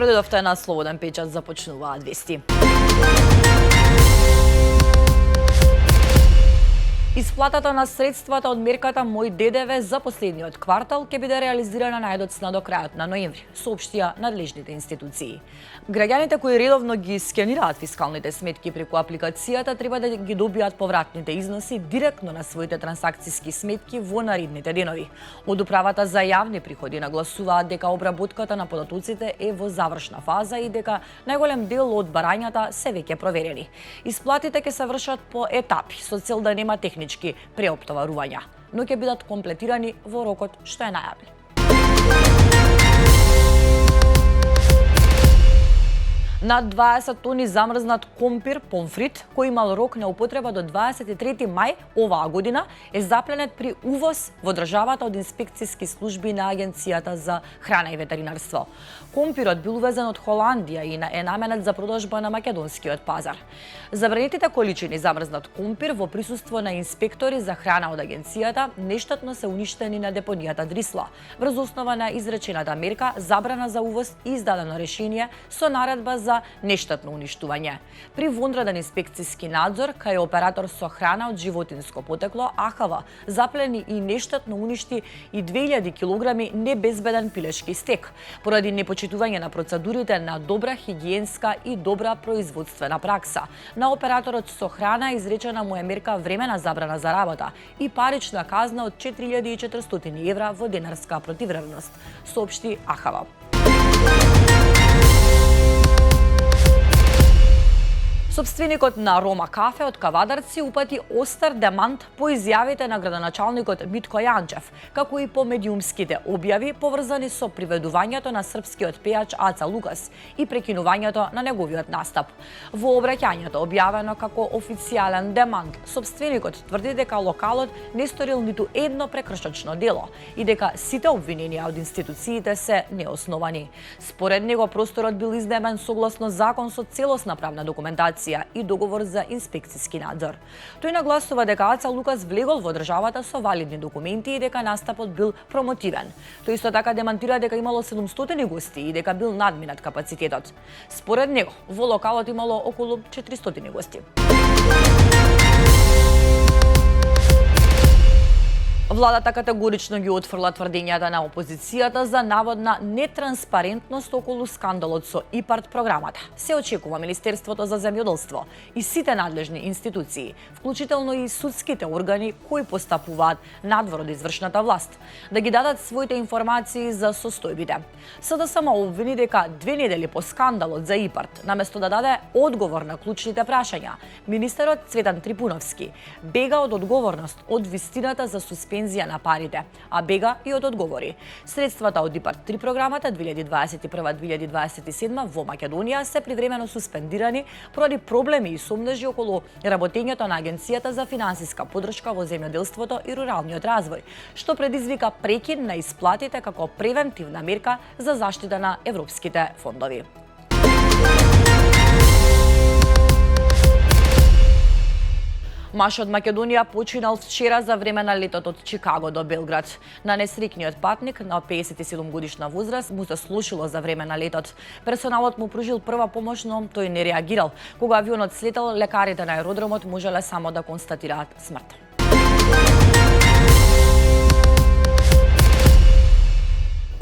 Добро дојдовте на Слободен печат, започнуваат вести. Исплатата на средствата од мерката Мој ДДВ за последниот квартал ќе биде реализирана најдоцна до крајот на ноември, соопштија надлежните институции. Граѓаните кои редовно ги скенираат фискалните сметки преку апликацијата треба да ги добијат повратните износи директно на своите трансакциски сметки во наредните денови. Од управата за јавни приходи нагласуваат дека обработката на податоците е во завршна фаза и дека најголем дел од барањата се веќе проверени. Исплатите ќе се вршат по етапи со цел да нема технички преоптоварувања, но ќе бидат комплетирани во рокот што е најавен. Над 20 тони замрзнат компир помфрит, кој имал рок на употреба до 23 мај оваа година, е запленет при увоз во државата од инспекциски служби на Агенцијата за храна и ветеринарство. Компирот бил увезен од Холандија и е наменет за продажба на македонскиот пазар. Забранетите количини замрзнат компир во присуство на инспектори за храна од агенцијата нештатно се уништени на депонијата Дрисла, врз основа на изречената мерка забрана за увоз и издадено решение со наредба за нештатно уништување. При вонреден инспекциски надзор кај оператор со храна од животинско потекло АХВ заплени и нештатно уништи и 2000 килограми небезбеден пилешки стек, поради непочитување на процедурите на добра хигиенска и добра производствена пракса. На операторот со храна изречена му е мерка времена забрана за работа и парична казна од 4400 евра во денарска противвредност, соопшти АХВ. Собственикот на Рома Кафе од Кавадарци упати остар демант по изјавите на градоначалникот Митко Јанчев, како и по медиумските објави поврзани со приведувањето на српскиот пејач Аца Лукас и прекинувањето на неговиот настап. Во обраќањето објавено како официјален демант, собственикот тврди дека локалот не сторил ниту едно прекршачно дело и дека сите обвиненија од институциите се неосновани. Според него просторот бил изнемен согласно закон со целосна правна документација и договор за инспекциски надзор. Тој нагласува дека Аца Лукас влегол во државата со валидни документи и дека настапот бил промотивен. Тој исто така демантира дека имало 700 гости и дека бил надминат капацитетот. Според него, во локалот имало околу 400 гости. Владата категорично ги отфрла тврдењата на опозицијата за наводна нетранспарентност околу скандалот со ИПАРД програмата. Се очекува Министерството за земјоделство и сите надлежни институции, вклучително и судските органи кои постапуваат надвор од извршната власт, да ги дадат своите информации за состојбите. СДСМ обвини дека 2 недели по скандалот за ИПАРД, наместо да даде одговор на клучните прашања, министерот Цветан Трипуновски бега од одговорност од вистината за суспензија на парите, а бега и од одговори. Средствата од ИПАРД-3 програмата 2021-2027 во Македонија се привремено суспендирани поради проблеми и сомнежи околу работењето на Агенцијата за финансиска поддршка во земјоделството и руралниот развој, што предизвика прекин на исплатите како превентивна мерка за заштита на европските фондови. Маш од Македонија починал вчера за време на летот од Чикаго до Белград. На несреќниот патник на 57 годишна возраст му се слушило за време на летот. Персоналот му пружил прва помош, но тој не реагирал. Кога авионот слетел, лекарите на аеродромот можеле само да констатираат смрт.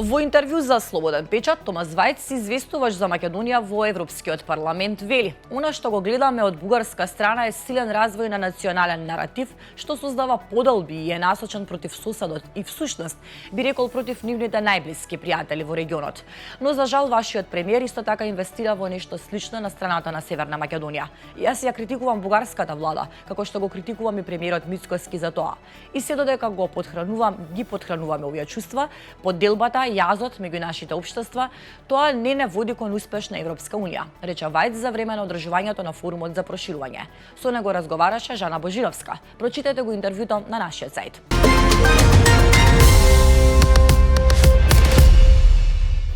Во интервју за Слободен печат, Томас Вајц известуваш за Македонија во Европскиот парламент вели: "Она што го гледаме од бугарска страна е силен развој на национален наратив, што создава поделби и е насочен против соседот и всушност би рекол против нивните најблиски пријатели во регионот. Но за жал вашиот премиер исто така инвестира во нешто слично на страната на Северна Македонија. Јас ја критикувам бугарската влада, како што го критикувам и премиерот Мицкоски за тоа. И се додека ги подхрануваме овие чувства, поделбата, јазот меѓу нашите општества, тоа не води кон успешна Европска унија", рече Вајц за време на одржувањето на форумот за проширување. Со него разговараше Жана Божировска. Прочитете го интервјуто на нашиот сајт.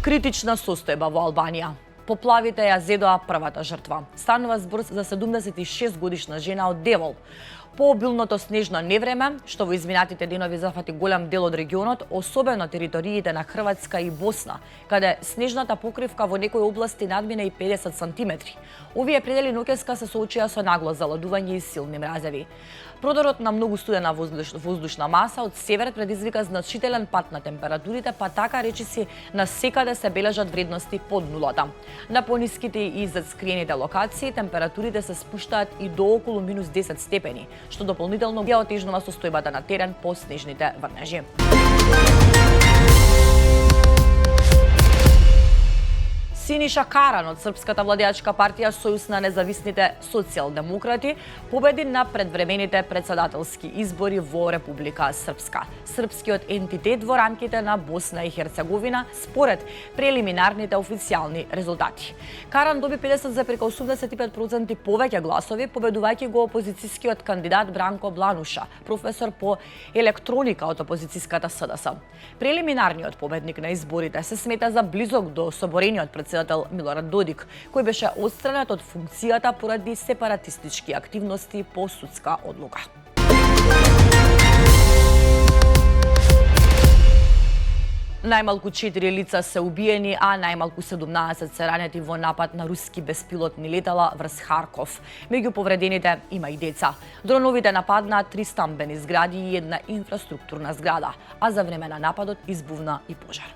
Критична состојба во Албанија. Поплавите ја зедоа првата жртва. Станува збор за 76 годишна жена од Девол. Пообилното снежно невреме, што во изминатите денови зафати голем дел од регионот, особено териториите на Хрватска и Босна, каде снежната покривка во некои области надмина и 50 сантиметри. Овие предели ноќеска се соочија со нагло заладување и силни мразеви. Продорот на многу студена воздушна маса од север предизвика значителен пат на температурите, па така речиси на секаде се бележат вредности под нулата. На пониските и заскриените локации температурите се спуштаат и до околу минус 10 степени, што дополнително ја отежнува состојбата на терен по снежните врнежи. Синиша Каран од Српската владеачка партија Сојуз на независните социјалдемократи победи на предвремените председателски избори во Република Српска. Српскиот ентитет во рамките на Босна и Херцеговина според прелиминарните официјални резултати. Каран доби 50,85% повеќе гласови, победувајќи го опозицијскиот кандидат Бранко Блануша, професор по електроника од опозицијската СДС. Прелиминарниот победник на изборите се смета за близок до соборениот председател Милорад Додик, кој беше отстранет од функцијата поради сепаратистички активности по судска одлука. Најмалку 4 лица се убиени, а најмалку 17 се ранети во напад на руски беспилотни летала врз Харков. Меѓу повредените има и деца. Дроновите нападнаа 3 стамбени згради и една инфраструктурна зграда, а за време на нападот избувна и пожар.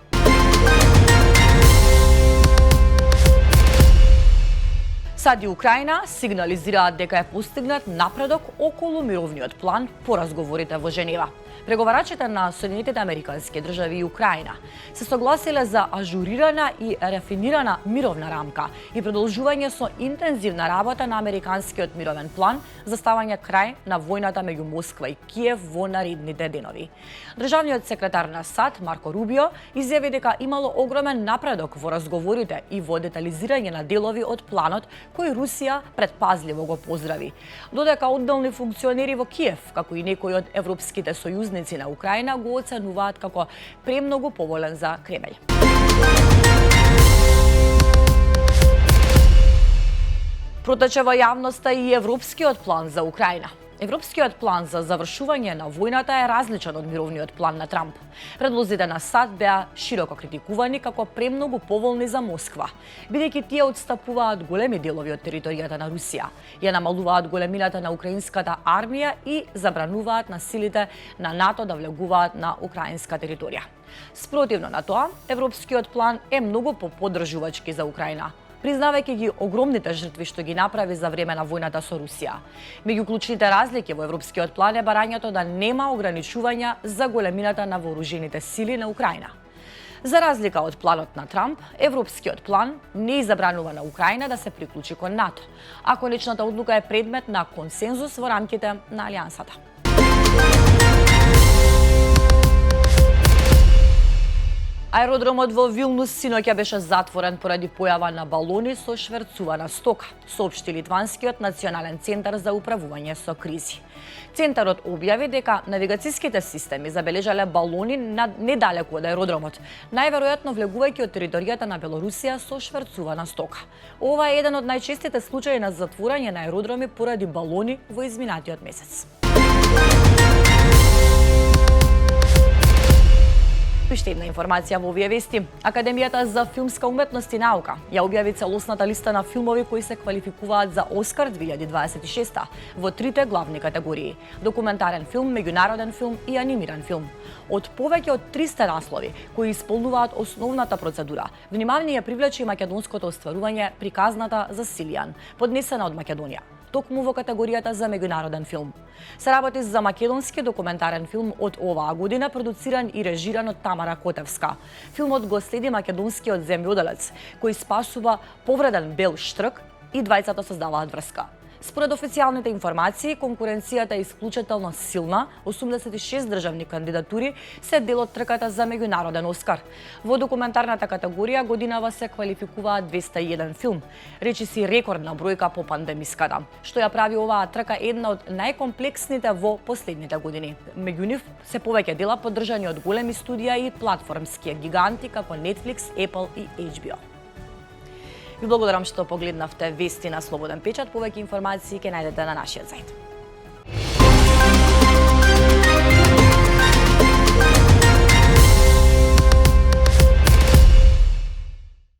САД и Украина сигнализираат дека е постигнат напредок околу мировниот план по разговорите во Женева. Преговарачите на Соединетите Американски држави и Украина се согласиле за ажурирана и рафинирана мировна рамка и продолжување со интензивна работа на американскиот мировен план за ставање крај на војната меѓу Москва и Киев во наредните денови. Државниот секретар на САД Марко Рубио изјави дека имало огромен напредок во разговорите и во детализирање на делови од планот кој Русија предпазливо го поздрави. Додека одделни функционери во Киев, како и некои од европските сојузници на Украина го оценуваат како премногу поволен за Кремљ. Протече во јавноста и европскиот план за Украина. Европскиот план за завршување на војната е различен од мировниот план на Трамп. Предлозите на САД беа широко критикувани како премногу поволни за Москва, бидејќи тие отстапуваат големи делови од територијата на Русија, ја намалуваат големината на украинската армија и забрануваат на силите на НАТО да влегуваат на украинска територија. Спротивно на тоа, европскиот план е многу поподдржувачки за Украина, признавајќи ги огромните жртви што ги направи за време на војната со Русија. Меѓу клучните разлики во европскиот план е барањето да нема ограничувања за големината на вооружените сили на Украина. За разлика од планот на Трамп, европскиот план не забранува на Украина да се приклучи кон НАТО, а конечната одлука е предмет на консензус во рамките на алијансата. Аеродромот во Вилнус синоќа беше затворен поради појава на балони со шверцувана стока, соопшти Литванскиот национален центар за управување со кризи. Центарот објави дека навигацијските системи забележале балони недалеку од аеродромот, најверојатно влегувајќи од територијата на Белорусија со шверцувана стока. Ова е еден од најчестите случаи на затворање на аеродроми поради балони во изминатиот месец. Уште една информација во овие вести. Академијата за филмска уметност и наука ја објави целосната листа на филмови кои се квалификуваат за Оскар 2026 во трите главни категории: документарен филм, меѓународен филм и анимиран филм. Од повеќе од 300 наслови кои исполнуваат основната процедура, внимание привлече и македонското остварување Приказната за Силијан, поднесена од Македонија, токму во категоријата за меѓународен филм. Се работи за македонски документарен филм од оваа година, продуциран и режиран од Тамара Котевска. Филмот го следи македонскиот земјоделец, кој спасува повреден бел штрк и двајцата создаваат врска. Според официјалните информации, конкуренцијата е исклучително силна, 86 државни кандидатури се дел од трката за меѓународен Оскар. Во документарната категорија годинава се квалификуваат 201 филм, речиси рекордна бројка по пандемиската, што ја прави оваа трка една од најкомплексните во последните години. Меѓу нив се повеќе дела поддржани од големи студија и платформски гиганти како Netflix, Apple и HBO. Ви благодарам што погледнавте вести на Слободен печат. Повеќе информации ќе најдете на нашиот сајт.